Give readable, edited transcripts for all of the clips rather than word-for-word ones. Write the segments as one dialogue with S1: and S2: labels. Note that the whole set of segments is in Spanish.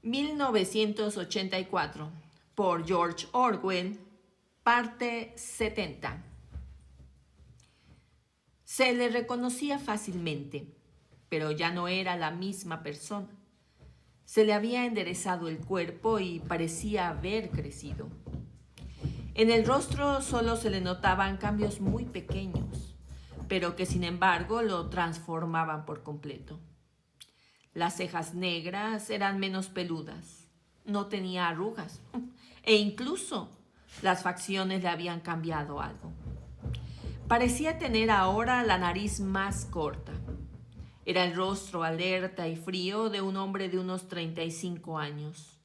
S1: 1984, por George Orwell, parte 70. Se le reconocía fácilmente, pero ya no era la misma persona. Se le había enderezado el cuerpo y parecía haber crecido. En el rostro solo se le notaban cambios muy pequeños, pero que sin embargo lo transformaban por completo. Las cejas negras eran menos peludas, no tenía arrugas e incluso las facciones le habían cambiado algo. Parecía tener ahora la nariz más corta. Era el rostro alerta y frío de un hombre de unos 35 años.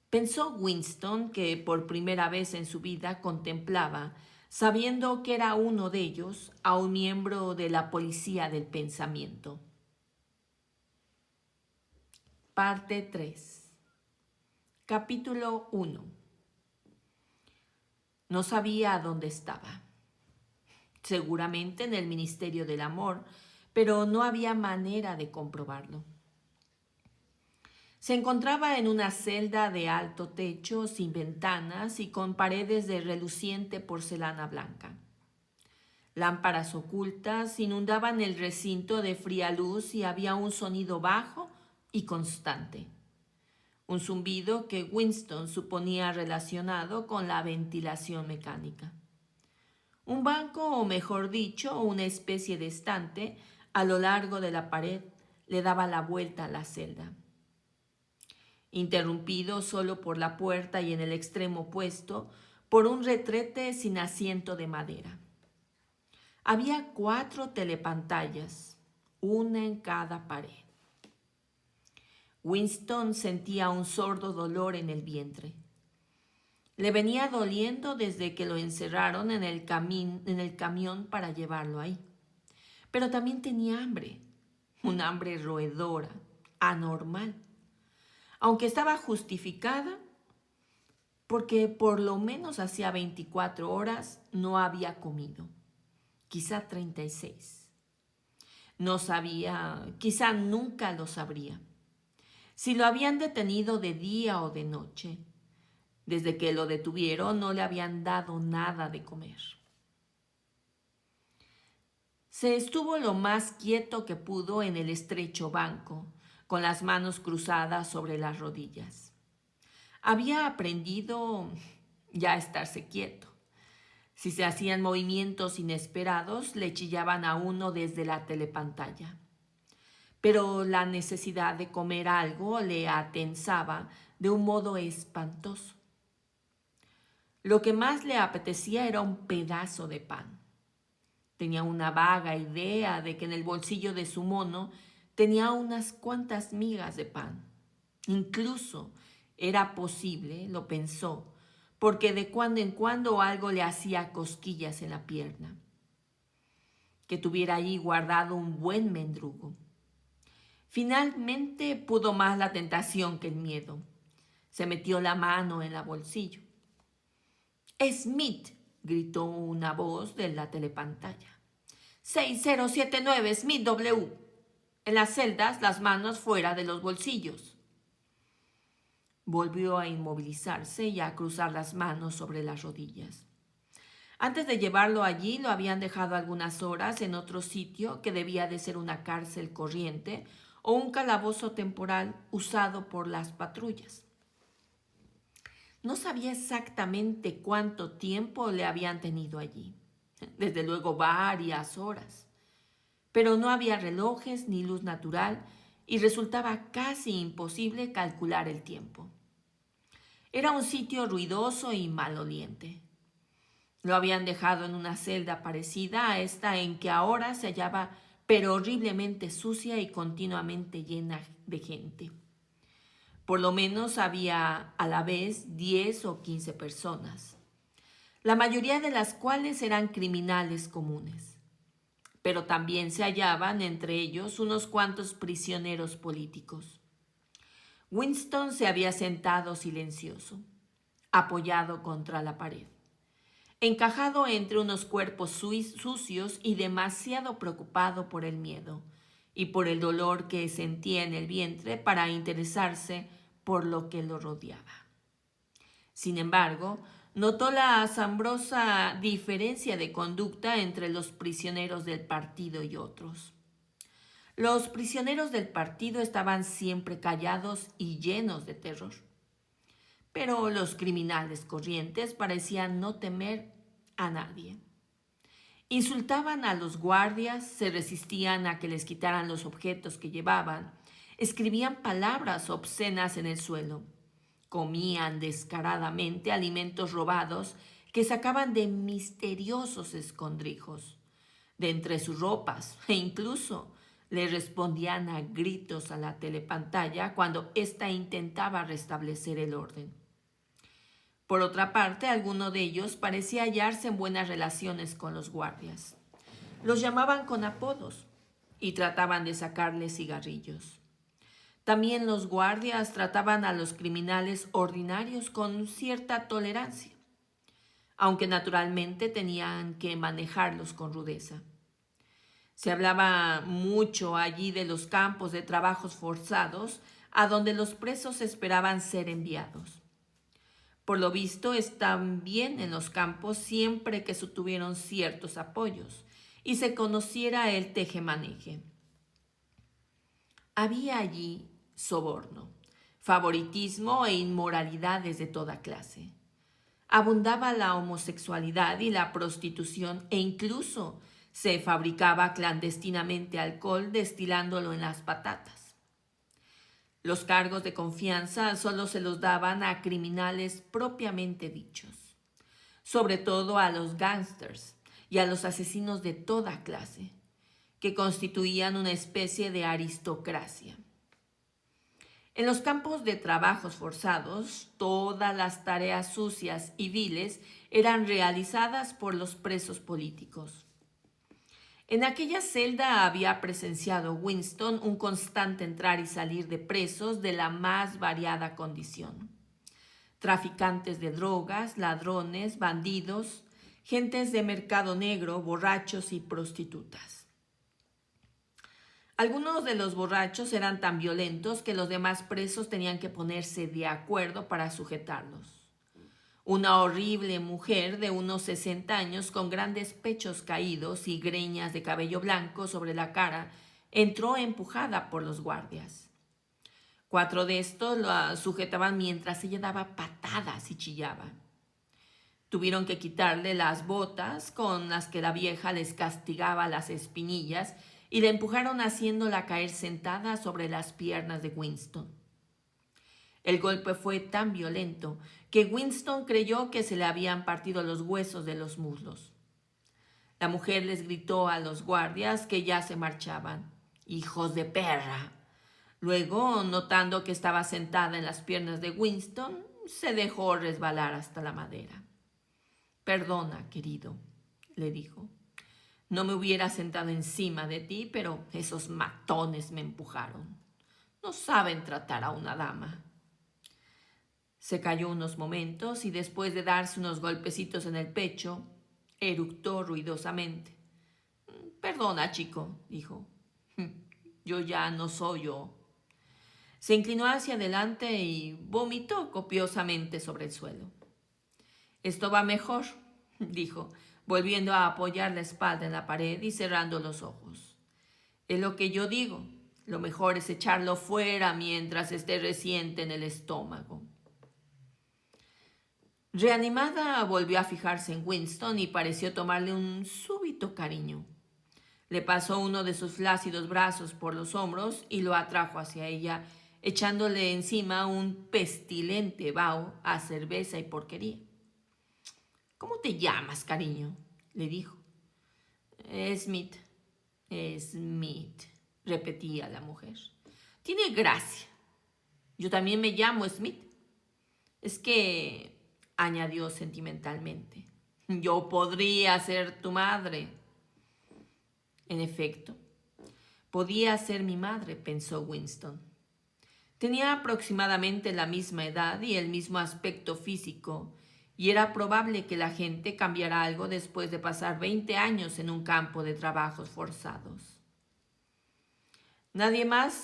S1: Pensó Winston que por primera vez en su vida contemplaba, sabiendo que era uno de ellos, a un miembro de la policía del pensamiento. Parte 3. Capítulo 1. No sabía dónde estaba. Seguramente en el Ministerio del Amor, pero no había manera de comprobarlo. Se encontraba en una celda de alto techo, sin ventanas y con paredes de reluciente porcelana blanca. Lámparas ocultas inundaban el recinto de fría luz y había un sonido bajo y constante. Un zumbido que Winston suponía relacionado con la ventilación mecánica. Un banco, o mejor dicho, una especie de estante, a lo largo de la pared, le daba la vuelta a la celda. Interrumpido solo por la puerta y en el extremo opuesto, por un retrete sin asiento de madera. Había 4 telepantallas, una en cada pared. Winston sentía un sordo dolor en el vientre. Le venía doliendo desde que lo encerraron en el camión para llevarlo ahí. Pero también tenía hambre, un hambre roedora, anormal. Aunque estaba justificada, porque por lo menos hacía 24 horas no había comido, quizá 36. No sabía, quizá nunca lo sabría, si lo habían detenido de día o de noche. Desde que lo detuvieron no le habían dado nada de comer. Se estuvo lo más quieto que pudo en el estrecho banco, con las manos cruzadas sobre las rodillas. Había aprendido ya a estarse quieto. Si se hacían movimientos inesperados, le chillaban a uno desde la telepantalla. Pero la necesidad de comer algo le atensaba de un modo espantoso. Lo que más le apetecía era un pedazo de pan. Tenía una vaga idea de que en el bolsillo de su mono tenía unas cuantas migas de pan. Incluso era posible, lo pensó, porque de cuando en cuando algo le hacía cosquillas en la pierna, que tuviera allí guardado un buen mendrugo. Finalmente pudo más la tentación que el miedo. Se metió la mano en el bolsillo. «Smith», gritó una voz de la telepantalla. 6079 Smith W. En las celdas, las manos fuera de los bolsillos. Volvió a inmovilizarse y a cruzar las manos sobre las rodillas. Antes de llevarlo allí, lo habían dejado algunas horas en otro sitio que debía de ser una cárcel corriente o un calabozo temporal usado por las patrullas. No sabía exactamente cuánto tiempo le habían tenido allí. Desde luego varias horas. Pero no había relojes ni luz natural y resultaba casi imposible calcular el tiempo. Era un sitio ruidoso y maloliente. Lo habían dejado en una celda parecida a esta en que ahora se hallaba, pero horriblemente sucia y continuamente llena de gente. Por lo menos había a la vez 10 o 15 personas, la mayoría de las cuales eran criminales comunes. Pero también se hallaban entre ellos unos cuantos prisioneros políticos. Winston se había sentado silencioso, apoyado contra la pared, encajado entre unos cuerpos sucios y demasiado preocupado por el miedo y por el dolor que sentía en el vientre para interesarse por lo que lo rodeaba. Sin embargo, notó la asombrosa diferencia de conducta entre los prisioneros del partido y otros. Los prisioneros del partido estaban siempre callados y llenos de terror, pero los criminales corrientes parecían no temer a nadie. Insultaban a los guardias, se resistían a que les quitaran los objetos que llevaban, escribían palabras obscenas en el suelo, comían descaradamente alimentos robados que sacaban de misteriosos escondrijos, de entre sus ropas, e incluso le respondían a gritos a la telepantalla cuando ésta intentaba restablecer el orden. Por otra parte, alguno de ellos parecía hallarse en buenas relaciones con los guardias. Los llamaban con apodos y trataban de sacarles cigarrillos. También los guardias trataban a los criminales ordinarios con cierta tolerancia, aunque naturalmente tenían que manejarlos con rudeza. Se hablaba mucho allí de los campos de trabajos forzados a donde los presos esperaban ser enviados. Por lo visto, están bien en los campos siempre que se tuvieron ciertos apoyos y se conociera el tejemaneje. Había allí soborno, favoritismo e inmoralidades de toda clase. Abundaba la homosexualidad y la prostitución e incluso se fabricaba clandestinamente alcohol destilándolo en las patatas. Los cargos de confianza solo se los daban a criminales propiamente dichos, sobre todo a los gángsters y a los asesinos de toda clase, que constituían una especie de aristocracia. En los campos de trabajos forzados, todas las tareas sucias y viles eran realizadas por los presos políticos. En aquella celda había presenciado Winston un constante entrar y salir de presos de la más variada condición. Traficantes de drogas, ladrones, bandidos, gentes de mercado negro, borrachos y prostitutas. Algunos de los borrachos eran tan violentos que los demás presos tenían que ponerse de acuerdo para sujetarlos. Una horrible mujer de unos 60 años con grandes pechos caídos y greñas de cabello blanco sobre la cara entró empujada por los guardias. 4 de estos la sujetaban mientras ella daba patadas y chillaba. Tuvieron que quitarle las botas con las que la vieja les castigaba las espinillas y la empujaron haciéndola caer sentada sobre las piernas de Winston. El golpe fue tan violento que Winston creyó que se le habían partido los huesos de los muslos. La mujer les gritó a los guardias que ya se marchaban. ¡Hijos de perra! Luego, notando que estaba sentada en las piernas de Winston, se dejó resbalar hasta la madera. «Perdona, querido», le dijo. «No me hubiera sentado encima de ti, pero esos matones me empujaron. No saben tratar a una dama». Se calló unos momentos y después de darse unos golpecitos en el pecho, eructó ruidosamente. «Perdona, chico», dijo. «Yo ya no soy yo». Se inclinó hacia adelante y vomitó copiosamente sobre el suelo. «Esto va mejor», dijo, volviendo a apoyar la espalda en la pared y cerrando los ojos. «Es lo que yo digo. Lo mejor es echarlo fuera mientras esté reciente en el estómago». Reanimada, volvió a fijarse en Winston y pareció tomarle un súbito cariño. Le pasó uno de sus flácidos brazos por los hombros y lo atrajo hacia ella, echándole encima un pestilente vaho a cerveza y porquería. «¿Cómo te llamas, cariño?», le dijo. «Smith, Smith», repetía la mujer. «Tiene gracia. Yo también me llamo Smith. Es que», añadió sentimentalmente, «yo podría ser tu madre». En efecto, podía ser mi madre, pensó Winston. Tenía aproximadamente la misma edad y el mismo aspecto físico, y era probable que la gente cambiara algo después de pasar 20 años en un campo de trabajos forzados. Nadie más